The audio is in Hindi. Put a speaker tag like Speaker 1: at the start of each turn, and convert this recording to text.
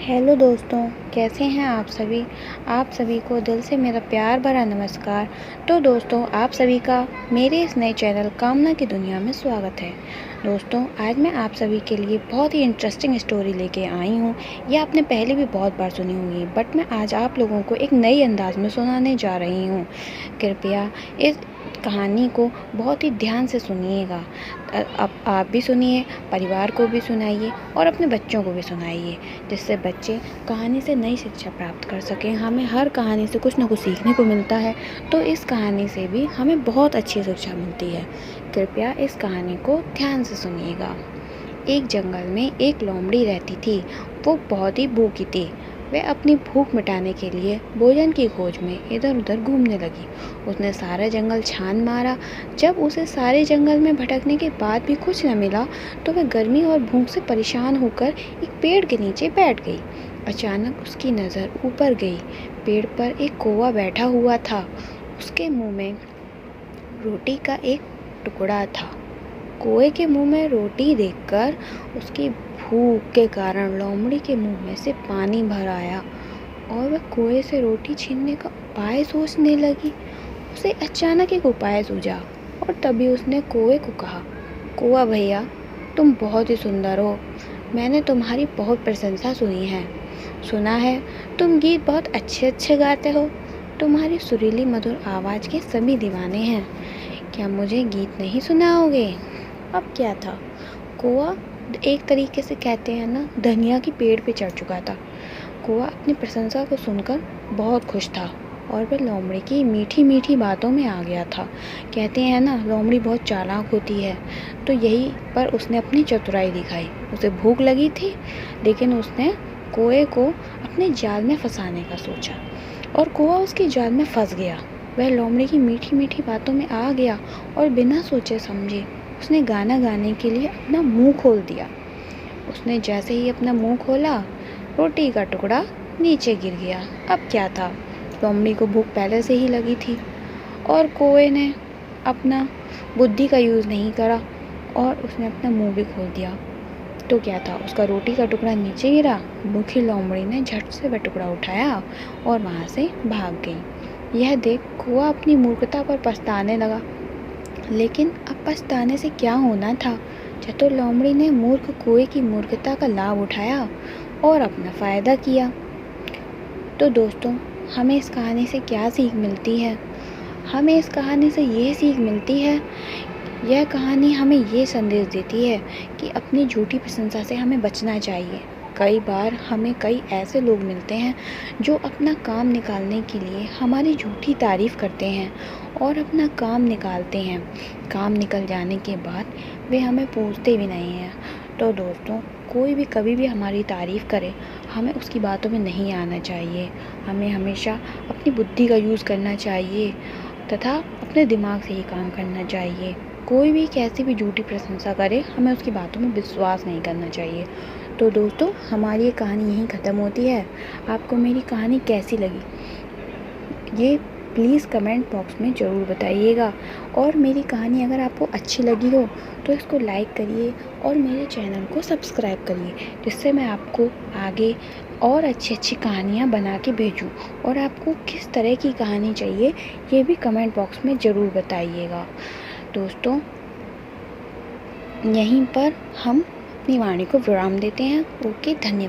Speaker 1: हेलो दोस्तों, कैसे हैं आप सभी को दिल से मेरा प्यार भरा नमस्कार। तो दोस्तों, आप सभी का मेरे इस नए चैनल कामना की दुनिया में स्वागत है। दोस्तों, आज मैं आप सभी के लिए बहुत ही इंटरेस्टिंग स्टोरी लेके आई हूँ। ये आपने पहले भी बहुत बार सुनी होगी, बट मैं आज आप लोगों को एक नई अंदाज में सुनाने जा रही हूँ। कृपया इस कहानी को बहुत ही ध्यान से सुनिएगा। अब आप भी सुनिए, परिवार को भी सुनाइए और अपने बच्चों को भी सुनाइए, जिससे बच्चे कहानी से नई शिक्षा प्राप्त कर सकें। हमें हर कहानी से कुछ ना कुछ सीखने को मिलता है, तो इस कहानी से भी हमें बहुत अच्छी शिक्षा मिलती है। कृपया इस कहानी को ध्यान से सुनिएगा। एक जंगल में एक लोमड़ी रहती थी। वो बहुत ही भूखी थी। वह अपनी भूख मिटाने के लिए भोजन की खोज में इधर उधर घूमने लगी। उसने सारा जंगल छान मारा। जब उसे सारे जंगल में भटकने के बाद भी कुछ न मिला, तो वह गर्मी और भूख से परेशान होकर एक पेड़ के नीचे बैठ गई। अचानक उसकी नज़र ऊपर गई। पेड़ पर एक कौवा बैठा हुआ था। उसके मुंह में रोटी का एक टुकड़ा था। कौवे के मुंह में रोटी देखकर उसकी भूख के कारण लोमड़ी के मुंह में से पानी भर आया और वह कौवे से रोटी छीनने का उपाय सोचने लगी। उसे अचानक एक उपाय सूझा और तभी उसने कौवे को कहा, कौवा भैया, तुम बहुत ही सुंदर हो। मैंने तुम्हारी बहुत प्रशंसा सुनी है। सुना है तुम गीत बहुत अच्छे अच्छे गाते हो। तुम्हारी सुरीली मधुर आवाज़ के सभी दीवाने हैं। क्या मुझे गीत नहीं सुनाओगे? अब क्या था, कौवा एक तरीके से कहते हैं ना, धनिया की पेड़ पे चढ़ चुका था। कौवा अपनी प्रशंसा को सुनकर बहुत खुश था और वह लोमड़ी की मीठी मीठी बातों में आ गया था। कहते हैं ना, लोमड़ी बहुत चालाक होती है, तो यही पर उसने अपनी चतुराई दिखाई। उसे भूख लगी थी, लेकिन उसने कौवे को अपने जाल में फंसाने का सोचा और कौवा उसके जाल में फंस गया। वह लोमड़ी की मीठी मीठी बातों में आ गया और बिना सोचे समझे उसने गाना गाने के लिए अपना मुंह खोल दिया। उसने जैसे ही अपना मुंह खोला, रोटी का टुकड़ा नीचे गिर गया। अब क्या था, लोमड़ी को भूख पहले से ही लगी थी और कौवे ने अपना बुद्धि का यूज़ नहीं करा और उसने अपना मुंह भी खोल दिया। तो क्या था, उसका रोटी का टुकड़ा नीचे गिरा। भूखी लोमड़ी ने झट से वह टुकड़ा उठाया और वहाँ से भाग गई। यह देख कौवा अपनी मूर्खता पर पछताने लगा, लेकिन अब पछताने से क्या होना था। चतुर लोमड़ी ने मूर्ख कौवे की मूर्खता का लाभ उठाया और अपना फ़ायदा किया। तो दोस्तों, हमें इस कहानी से क्या सीख मिलती है? हमें इस कहानी से ये सीख मिलती है, यह कहानी हमें ये संदेश देती है कि अपनी झूठी प्रशंसा से हमें बचना चाहिए। कई बार हमें कई ऐसे लोग मिलते हैं जो अपना काम निकालने के लिए हमारी झूठी तारीफ़ करते हैं और अपना काम निकालते हैं। काम निकल जाने के बाद वे हमें पूछते भी नहीं हैं। तो दोस्तों, कोई भी कभी भी हमारी तारीफ़ करे, हमें उसकी बातों में नहीं आना चाहिए। हमें हमेशा अपनी बुद्धि का यूज़ करना चाहिए तथा अपने दिमाग से ही काम करना चाहिए। कोई भी कैसी भी झूठी प्रशंसा करे, हमें उसकी बातों में विश्वास नहीं करना चाहिए। तो दोस्तों, हमारी ये कहानी यहीं ख़त्म होती है। आपको मेरी कहानी कैसी लगी, ये प्लीज़ कमेंट बॉक्स में ज़रूर बताइएगा। और मेरी कहानी अगर आपको अच्छी लगी हो तो इसको लाइक करिए और मेरे चैनल को सब्सक्राइब करिए, जिससे मैं आपको आगे और अच्छी अच्छी कहानियाँ बना के भेजूँ। और आपको किस तरह की कहानी चाहिए, ये भी कमेंट बॉक्स में ज़रूर बताइएगा। दोस्तों, यहीं पर हम अपनी वाणी को विराम देते हैं। ओके, धन्यवाद।